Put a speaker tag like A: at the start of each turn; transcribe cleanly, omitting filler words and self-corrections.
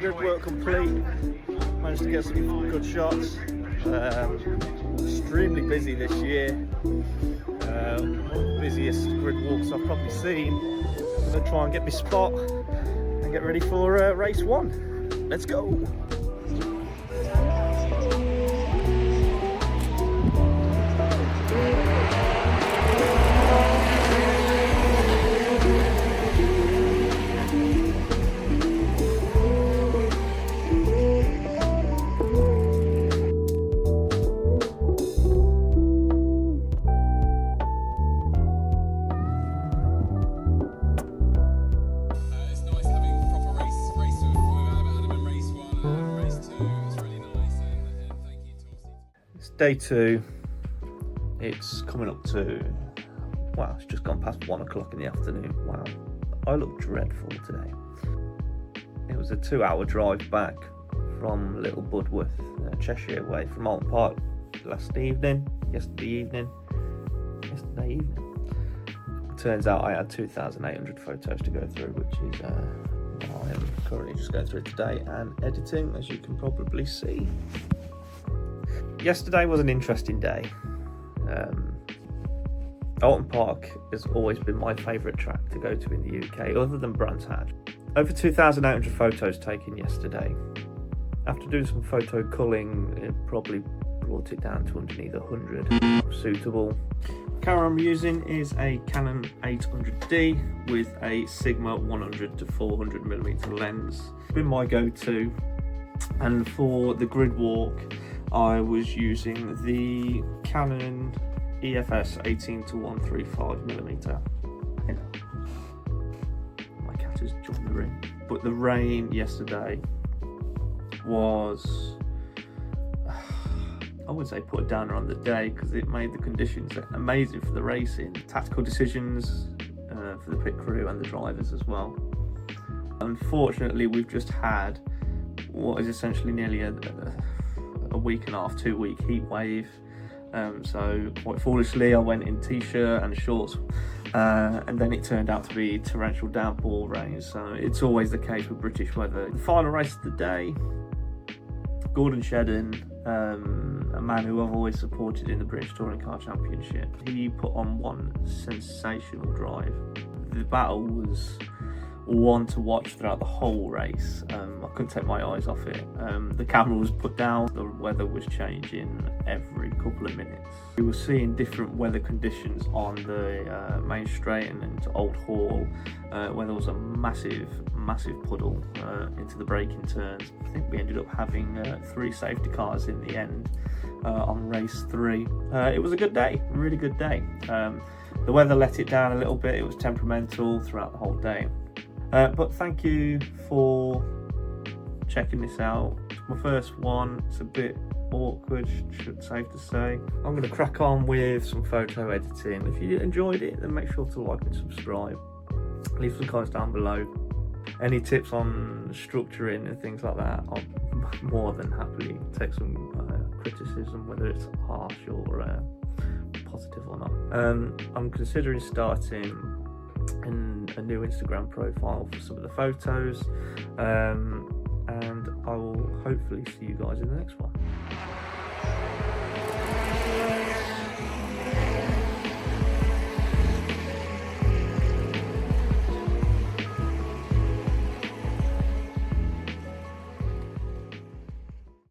A: grid work complete. Managed to get some good shots. Extremely busy this year. One of the busiest grid walks I've probably seen. I'm going to try and get my spot and get ready for race 1. Let's go! Day 2, it's coming up to, wow, it's just gone past 1 o'clock in the afternoon. Wow, I look dreadful today. It was a 2-hour drive back from Little Budworth, Cheshire way, from Oulton Park yesterday evening. It turns out I had 2,800 photos to go through, which is what I am currently just going through today and editing, as you can probably see. Yesterday was an interesting day. Oulton Park has always been my favourite track to go to in the UK, other than Brands Hatch. Over 2,800 photos taken yesterday. After doing some photo culling, it probably brought it down to underneath 100 suitable. Camera I'm using is a Canon 800D with a Sigma 100 to 400mm lens. It's been my go-to, and for the grid walk I was using the Canon EFS 18 to 135mm. My cat has joined the room. But the rain yesterday was, I wouldn't say put a downer on the day, because it made the conditions amazing for the racing. Tactical decisions for the pit crew and the drivers as well. Unfortunately, we've just had what is essentially nearly a week and a half, 2-week heat wave. So quite foolishly I went in t-shirt and shorts, and then it turned out to be torrential downpour rain. So it's always the case with British weather. The final race of the day, Gordon Shedden, a man who I've always supported in the British Touring Car Championship, he put on one sensational drive. The battle was one to watch throughout the whole race. I couldn't take my eyes off it. The camera was put down, the weather was changing every couple of minutes. We were seeing different weather conditions on the main straight and into Old Hall, where there was a massive puddle into the braking turns. I think we ended up having 3 safety cars in the end on race 3. It was a good day, a really good day. The weather let it down a little bit. It was temperamental throughout the whole day. But thank you for checking this out. It's my first one. It's a bit awkward, safe to say. I'm going to crack on with some photo editing. If you enjoyed it, then make sure to like and subscribe. Leave some comments down below. Any tips on structuring and things like that, I'll more than happily take some criticism, whether it's harsh or positive or not. I'm considering starting a new Instagram profile for some of the photos, and I will hopefully see you guys in the next one.